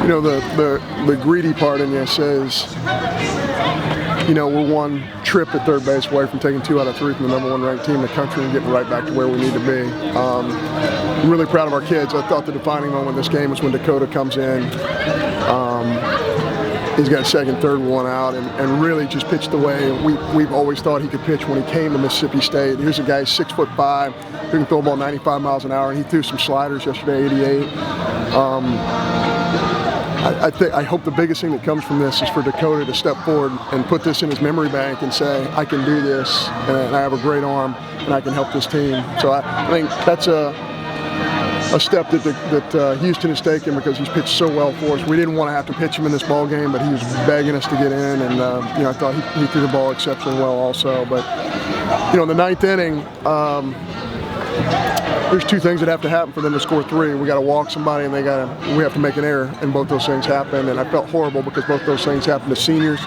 You know, the greedy part in you says, you know, we're one trip at third base away from taking 2 out of 3 from the #1 ranked team in the country and getting right back to where we need to be. I'm really proud of our kids. I thought the defining moment of this game was when Dakota comes in. He's got second, third, 1 out, and really just pitched the way we've always thought he could pitch when he came to Mississippi State. Here's a guy 6'5", who can throw a ball 95 miles an hour, and he threw some sliders yesterday, 88. I hope the biggest thing that comes from this is for Dakota to step forward and put this in his memory bank and say, I can do this, and I have a great arm, and I can help this team. So I think that's a step that Houston has taken because he's pitched so well for us. We didn't want to have to pitch him in this ball game, but he was begging us to get in, and you know, I thought he threw the ball exceptionally well also. But you know, in the 9th inning, there's 2 things that have to happen for them to score 3. We got to walk somebody, and we have to make an error, and both those things happen. And I felt horrible because both those things happened to seniors.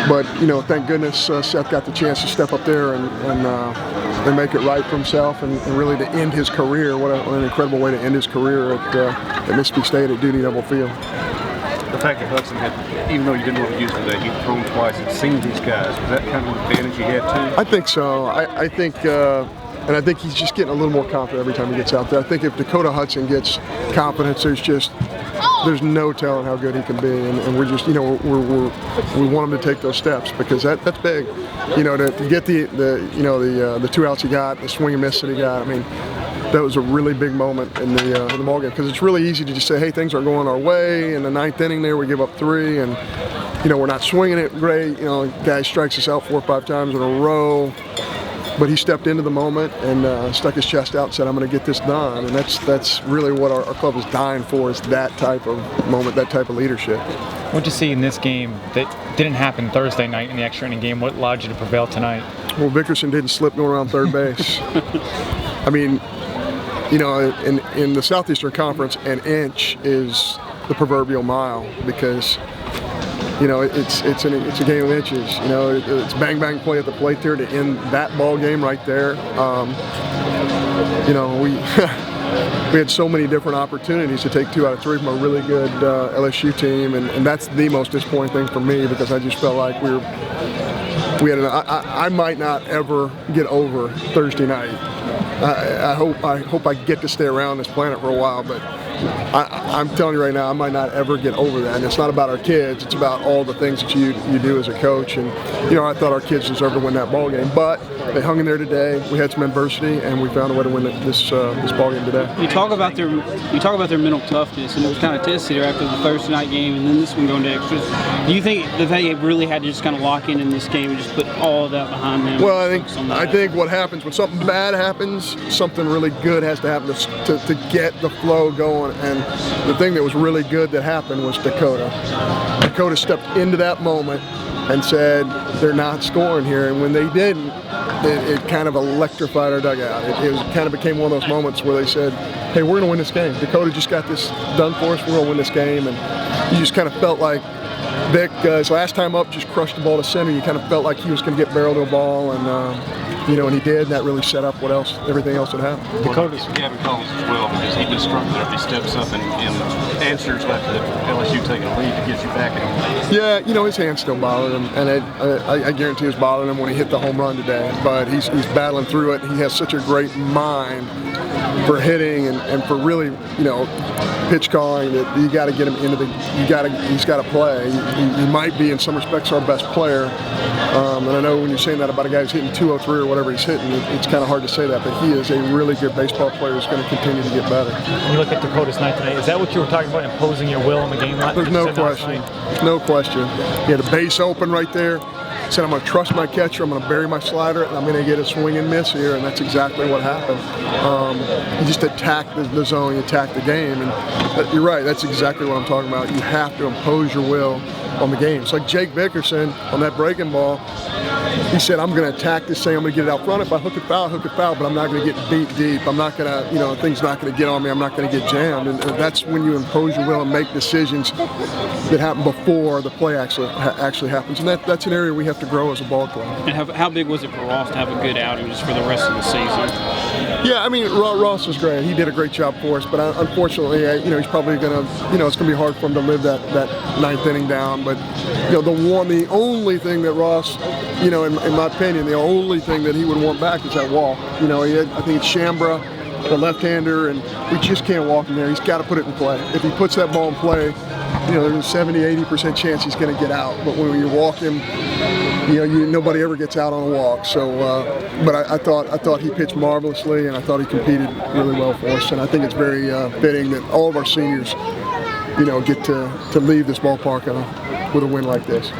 But you know, thank goodness Seth got the chance to step up there and make it right for himself, and really to end his career. What an incredible way to end his career at Mississippi State at Duty Double Field. The fact that Hudson had, even though you didn't want to use it today, he'd thrown twice and seen these guys. Was that kind of an advantage you had too? I think so. I think. And I think he's just getting a little more confident every time he gets out there. I think if Dakota Hudson gets confidence, there's no telling how good he can be. And we're just, you know, we want him to take those steps because that's big. You know, to get the 2 outs he got, the swing and miss that he got. I mean, that was a really big moment in the ball game because it's really easy to just say, hey, things aren't going our way. In the 9th inning, there we give up 3, and you know, we're not swinging it great. You know, guy strikes us out 4 or 5 times in a row. But he stepped into the moment and stuck his chest out and said, I'm going to get this done. And that's really what our club is dying for, is that type of moment, that type of leadership. What did you see in this game that didn't happen Thursday night in the extra inning game? What allowed you to prevail tonight? Well, Vickerson didn't slip going around third base. I mean, you know, in the Southeastern Conference, an inch is the proverbial mile because you know, it's a game of inches. You know, it's bang bang play at the plate there to end that ball game right there. You know, we we had so many different opportunities to take 2 out of 3 from a really good LSU team, and that's the most disappointing thing for me because I just felt like I might not ever get over Thursday night. I hope I get to stay around this planet for a while, but I'm telling you right now, I might not ever get over that. And it's not about our kids; it's about all the things that you do as a coach. And you know, I thought our kids deserved to win that ball game, but they hung in there today. We had some adversity, and we found a way to win this ball game today. You talk about their mental toughness, and it was kind of tested after the Thursday night game, and then this one going to extras. Do you think that they really had to just kind of lock in this game and just put all of that behind them? Well, I think what happens when something bad happens, something really good has to happen to get the flow going. And the thing that was really good that happened was Dakota. Dakota stepped into that moment and said, they're not scoring here. And when they didn't, it kind of electrified our dugout. It kind of became one of those moments where they said, hey, we're going to win this game. Dakota just got this done for us. We're going to win this game. And you just kind of felt like Vic, his last time up, just crushed the ball to center. You kind of felt like he was going to get barreled to a ball. And you know, and he did, and that really set up everything else that happened. Dakota's Gavin Collins as well, because he's been struggling if he steps up and answers after LSU taking a lead to get you back in. Yeah, you know, his hand's still bothering him, and I guarantee it's bothering him when he hit the home run today. But he's battling through it. He has such a great mind for hitting and for really, you know, pitch calling that you got to get him into he's got to play. He might be in some respects our best player. And I know when you're saying that about a guy who's hitting 203 or whatever he's hitting, it's kind of hard to say that, but he is a really good baseball player who's going to continue to get better. When you look at Dakota's night today, is that what you were talking about, imposing your will in the game? There's no question. There's no question. He had a base open right there. Said, I'm going to trust my catcher, I'm going to bury my slider, and I'm going to get a swing and miss here, and that's exactly what happened. He just attacked the zone, he attacked the game, and you're right, that's exactly what I'm talking about. You have to impose your will on the game. It's like Jake Vickerson on that breaking ball. He said, I'm going to attack this thing, I'm going to get it out front. If I hook it foul, but I'm not going to get beat deep. I'm not going to, you know, things not going to get on me. I'm not going to get jammed. And that's when you impose your will and make decisions that happen before the play actually happens. And that's an area we have to grow as a ball club. And how big was it for Ross to have a good outing just for the rest of the season? Yeah, I mean, Ross was great. He did a great job for us, but unfortunately, he's probably gonna, it's gonna be hard for him to live that ninth inning down. But the only thing that Ross, in my opinion, the only thing that he would want back is that walk. I think it's Shambra, the left-hander, and we just can't walk him there. He's got to put it in play. If he puts that ball in play, there's a 70-80% chance he's going to get out. But when you walk him, nobody ever gets out on a walk. So, but I thought he pitched marvelously, and I thought he competed really well for us. And I think it's very fitting that all of our seniors, get to leave this ballpark with a win like this.